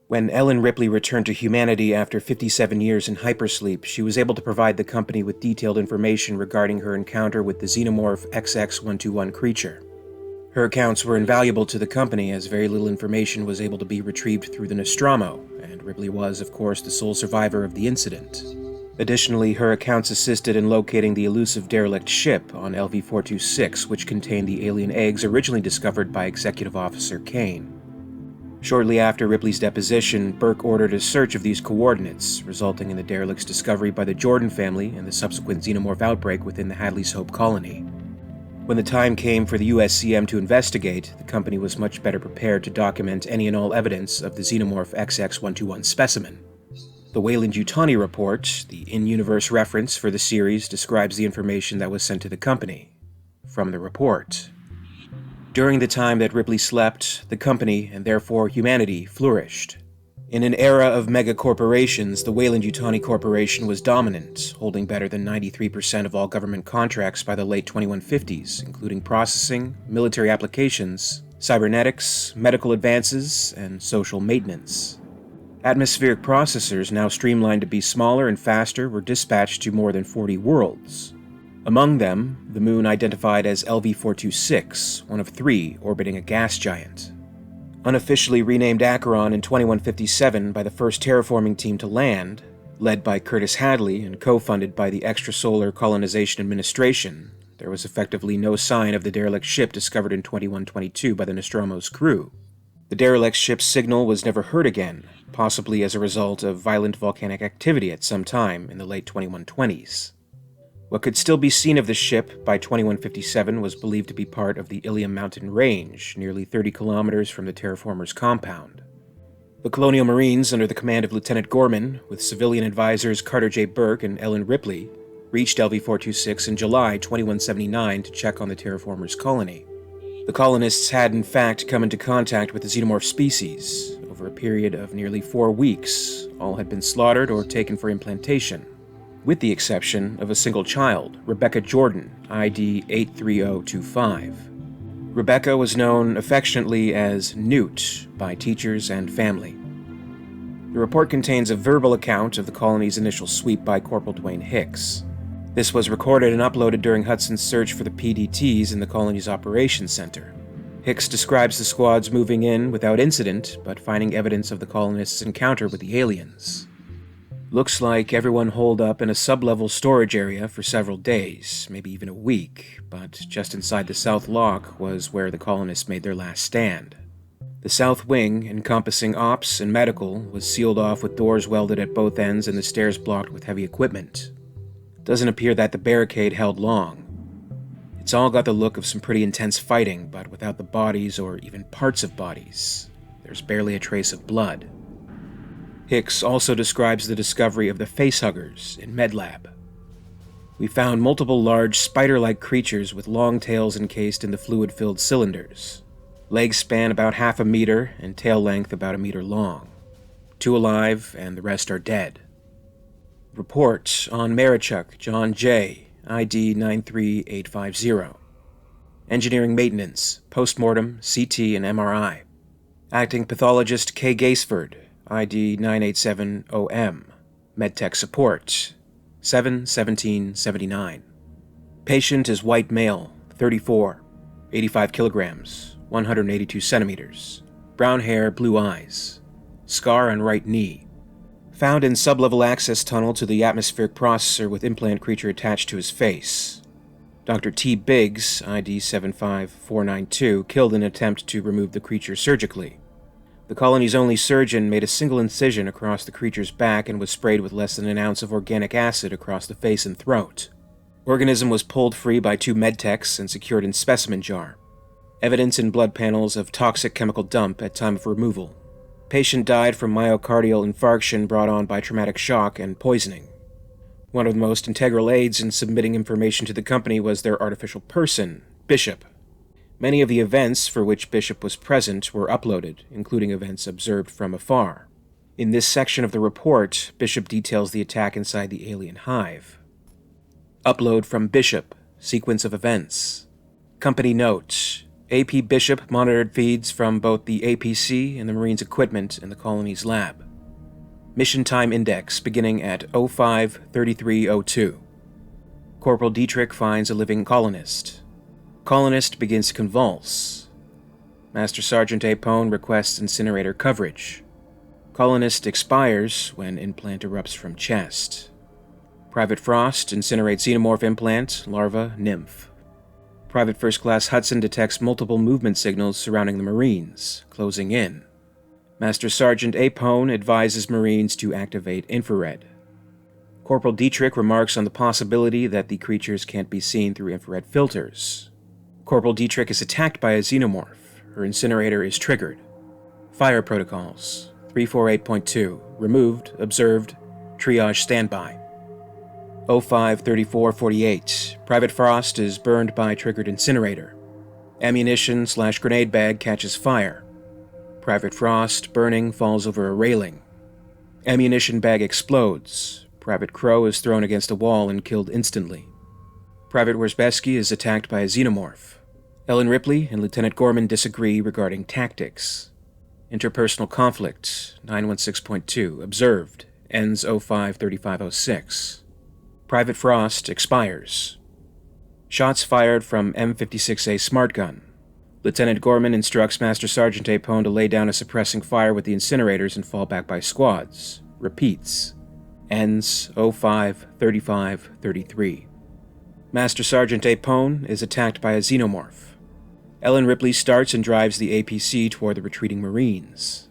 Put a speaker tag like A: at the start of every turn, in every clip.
A: When Ellen Ripley returned to humanity after 57 years in hypersleep, she was able to provide the company with detailed information regarding her encounter with the xenomorph XX-121 creature. Her accounts were invaluable to the company as very little information was able to be retrieved through the Nostromo, and Ripley was, of course, the sole survivor of the incident. Additionally, her accounts assisted in locating the elusive derelict ship on LV-426, which contained the alien eggs originally discovered by Executive Officer Kane. Shortly after Ripley's deposition, Burke ordered a search of these coordinates, resulting in the derelict's discovery by the Jordan family and the subsequent xenomorph outbreak within the Hadley's Hope colony. When the time came for the USCM to investigate, the company was much better prepared to document any and all evidence of the xenomorph XX-121 specimen. The Weyland Yutani report, the in-universe reference for the series, describes the information that was sent to the company. From the report: during the time that Ripley slept, the company, and therefore humanity, flourished. In an era of megacorporations, the Weyland Yutani Corporation was dominant, holding better than 93% of all government contracts by the late 2150s, including processing, military applications, cybernetics, medical advances, and social maintenance. Atmospheric processors, now streamlined to be smaller and faster, were dispatched to more than 40 worlds. Among them, the moon identified as LV-426, one of 3 orbiting a gas giant. Unofficially renamed Acheron in 2157 by the first terraforming team to land, led by Curtis Hadley and co-funded by the Extrasolar Colonization Administration, there was effectively no sign of the derelict ship discovered in 2122 by the Nostromo's crew. The derelict ship's signal was never heard again, possibly as a result of violent volcanic activity at some time in the late 2120s. What could still be seen of the ship by 2157 was believed to be part of the Ilium Mountain Range, nearly 30 kilometers from the terraformers' compound. The Colonial Marines, under the command of Lieutenant Gorman, with civilian advisors Carter J. Burke and Ellen Ripley, reached LV-426 in July 2179 to check on the terraformers' colony. The colonists had, in fact, come into contact with the xenomorph species. Over a period of nearly 4 weeks, all had been slaughtered or taken for implantation, with the exception of a single child, Rebecca Jordan, ID 83025. Rebecca was known affectionately as Newt by teachers and family. The report contains a verbal account of the colony's initial sweep by Corporal Dwayne Hicks. This was recorded and uploaded during Hudson's search for the PDTs in the colony's operations center. Hicks describes the squads moving in without incident, but finding evidence of the colonists' encounter with the aliens. Looks like everyone holed up in a sub-level storage area for several days, maybe even a week, but just inside the south lock was where the colonists made their last stand. The south wing, encompassing ops and medical, was sealed off with doors welded at both ends and the stairs blocked with heavy equipment. Doesn't appear that the barricade held long. It's all got the look of some pretty intense fighting, but without the bodies or even parts of bodies. There's barely a trace of blood. Hicks also describes the discovery of the facehuggers in MedLab. We found multiple large spider-like creatures with long tails encased in the fluid-filled cylinders. Legs span about half a meter and tail length about a meter long. 2 alive and the rest are dead. Report on Marichuk, John J., ID 93850. Engineering maintenance, postmortem, CT, and MRI. Acting pathologist K. Gaisford, ID 987OM. Medtech support, 7/17/79. Patient is white male, 34, 85 kilograms, 182 centimeters. Brown hair, blue eyes. Scar on right knee. Found in sublevel access tunnel to the atmospheric processor with implant creature attached to his face. Dr. T. Biggs, ID 75492, killed in an attempt to remove the creature surgically. The colony's only surgeon made a single incision across the creature's back and was sprayed with less than an ounce of organic acid across the face and throat. Organism was pulled free by 2 medtechs and secured in specimen jar. Evidence in blood panels of toxic chemical dump at time of removal. Patient died from myocardial infarction brought on by traumatic shock and poisoning. One of the most integral aids in submitting information to the company was their artificial person, Bishop. Many of the events for which Bishop was present were uploaded, including events observed from afar. In this section of the report, Bishop details the attack inside the alien hive. Upload from Bishop, sequence of events. Company note, AP Bishop monitored feeds from both the APC and the Marines' equipment in the colony's lab. Mission time index beginning at 05:33:02. Corporal Dietrich finds a living colonist. Colonist begins to convulse. Master Sergeant Apone requests incinerator coverage. Colonist expires when implant erupts from chest. Private Frost incinerates xenomorph implant, larva, nymph. Private First Class Hudson detects multiple movement signals surrounding the Marines, closing in. Master Sergeant Apone advises Marines to activate infrared. Corporal Dietrich remarks on the possibility that the creatures can't be seen through infrared filters. Corporal Dietrich is attacked by a xenomorph. Her incinerator is triggered. Fire protocols. 348.2. Removed, observed, triage standby. 05:34:48. Private Frost is burned by triggered incinerator. Ammunition/grenade bag catches fire. Private Frost, burning, falls over a railing. Ammunition bag explodes. Private Crow is thrown against a wall and killed instantly. Private Wersbeski is attacked by a xenomorph. Ellen Ripley and Lieutenant Gorman disagree regarding tactics. Interpersonal conflict, 916.2, observed, ends 05:35:06. Private Frost expires. Shots fired from M56A smart gun. Lieutenant Gorman instructs Master Sergeant Apone to lay down a suppressing fire with the incinerators and fall back by squads. Repeats. Ends 05:35:33. Master Sergeant Apone is attacked by a xenomorph. Ellen Ripley starts and drives the APC toward the retreating Marines.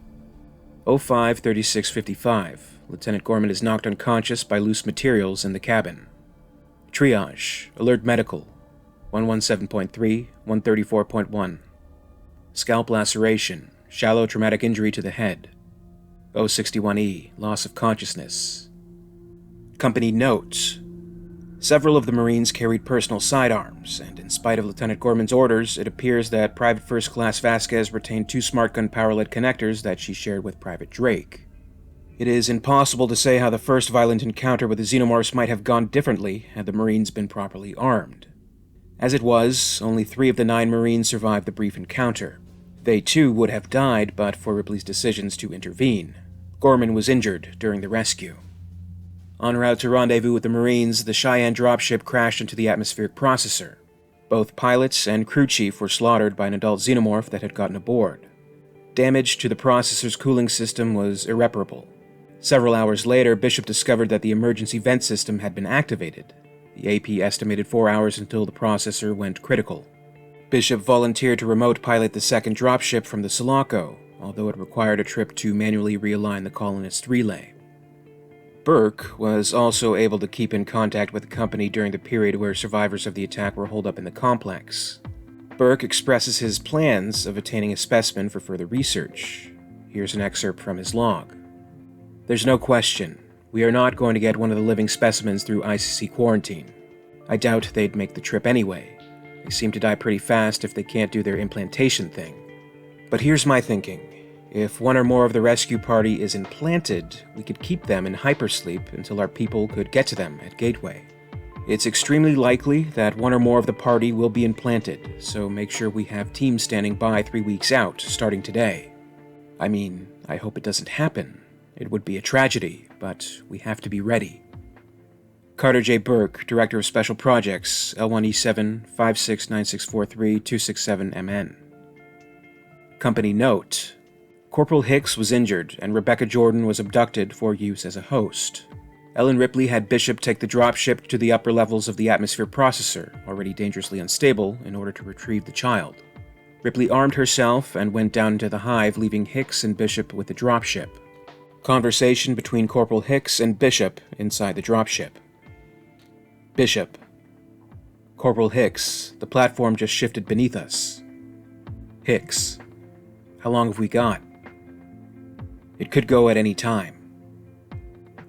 A: 05:36:55. Lieutenant Gorman is knocked unconscious by loose materials in the cabin. Triage. Alert medical. 117.3, 134.1. Scalp laceration. Shallow traumatic injury to the head. 061E. Loss of consciousness. Company note. Several of the Marines carried personal sidearms, and in spite of Lieutenant Gorman's orders, it appears that Private First Class Vasquez retained 2 smart gun power-led connectors that she shared with Private Drake. It is impossible to say how the first violent encounter with the xenomorphs might have gone differently had the Marines been properly armed. As it was, only 3 of the 9 Marines survived the brief encounter. They too would have died but for Ripley's decisions to intervene. Gorman was injured during the rescue. En route to rendezvous with the Marines, the Cheyenne dropship crashed into the atmospheric processor. Both pilots and crew chief were slaughtered by an adult xenomorph that had gotten aboard. Damage to the processor's cooling system was irreparable. Several hours later, Bishop discovered that the emergency vent system had been activated. The AP estimated 4 hours until the processor went critical. Bishop volunteered to remote pilot the second dropship from the Sulaco, although it required a trip to manually realign the colonist relay. Burke was also able to keep in contact with the company during the period where survivors of the attack were holed up in the complex. Burke expresses his plans of attaining a specimen for further research. Here's an excerpt from his log. There's no question. We are not going to get one of the living specimens through ICC quarantine. I doubt they'd make the trip anyway. They seem to die pretty fast if they can't do their implantation thing. But here's my thinking. If one or more of the rescue party is implanted, we could keep them in hypersleep until our people could get to them at Gateway. It's extremely likely that one or more of the party will be implanted, so make sure we have teams standing by 3 weeks out, starting today. I mean, I hope it doesn't happen. It would be a tragedy, but we have to be ready. Carter J. Burke, Director of Special Projects, L1E7 569643-267MN. Company note. Corporal Hicks was injured, and Rebecca Jordan was abducted for use as a host. Ellen Ripley had Bishop take the dropship to the upper levels of the atmosphere processor, already dangerously unstable, in order to retrieve the child. Ripley armed herself and went down into the hive, leaving Hicks and Bishop with the dropship. Conversation between Corporal Hicks and Bishop inside the dropship. Bishop. Corporal Hicks, the platform just shifted beneath us. Hicks. How long have we got? It could go at any time.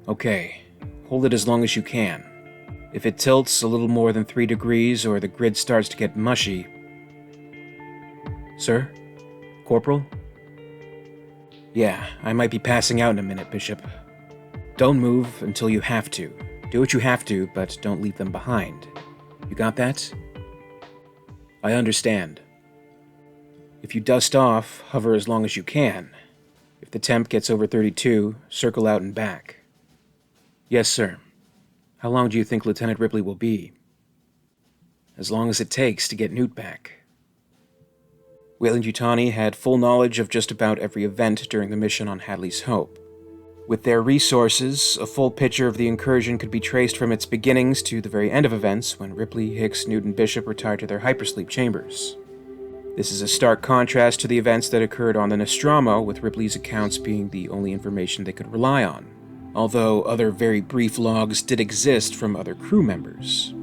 A: Okay, hold it as long as you can. If it tilts a little more than 3 degrees or the grid starts to get mushy... Sir? Corporal? Yeah, I might be passing out in a minute, Bishop. Don't move until you have to. Do what you have to, but don't leave them behind. You got that? I understand. If you dust off, hover as long as you can. If the temp gets over 32, circle out and back. Yes, sir. How long do you think Lieutenant Ripley will be? As long as it takes to get Newt back. Weyland Yutani had full knowledge of just about every event during the mission on Hadley's Hope. With their resources, a full picture of the incursion could be traced from its beginnings to the very end of events when Ripley, Hicks, Newt, and Bishop retired to their hypersleep chambers. This is a stark contrast to the events that occurred on the Nostromo, with Ripley's accounts being the only information they could rely on, although other very brief logs did exist from other crew members.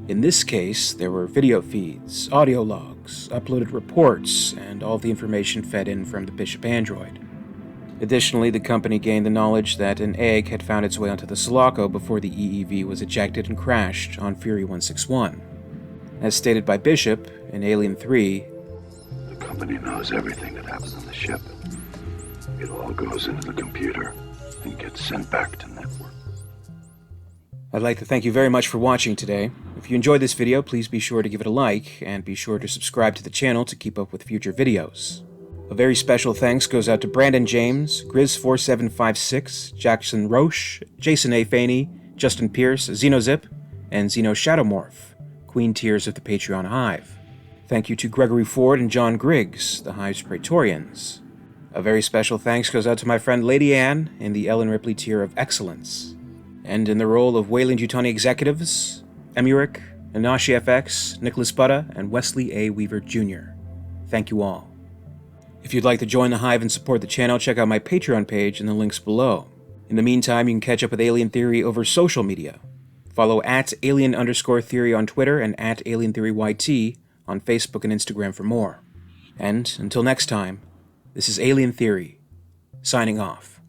A: In this case, there were video feeds, audio logs, uploaded reports, and all the information fed in from the Bishop android. Additionally, the company gained the knowledge that an egg had found its way onto the Sulaco before the EEV was ejected and crashed on Fury 161. As stated by Bishop in Alien 3,
B: "The company knows everything that happens on the ship. It all goes into the computer and gets sent back to network."
A: I'd like to thank you very much for watching today. If you enjoyed this video, please be sure to give it a like, and be sure to subscribe to the channel to keep up with future videos. A very special thanks goes out to Brandon James, Grizz4756, Jackson Roche, Jason A. Faney, Justin Pierce, Xenozip, and Xeno Shadowmorph, Queen Tiers of the Patreon Hive. Thank you to Gregory Ford and John Griggs, the Hive's Praetorians. A very special thanks goes out to my friend Lady Anne in the Ellen Ripley Tier of Excellence. And in the role of Weyland Yutani executives, Emuric, Inashi FX, Nicholas Butta, and Wesley A. Weaver Jr. Thank you all. If you'd like to join the Hive and support the channel, check out my Patreon page in the links below. In the meantime, you can catch up with Alien Theory over social media. Follow @alien_theory on Twitter and @alientheoryyt on Facebook and Instagram for more. And until next time, this is Alien Theory, signing off.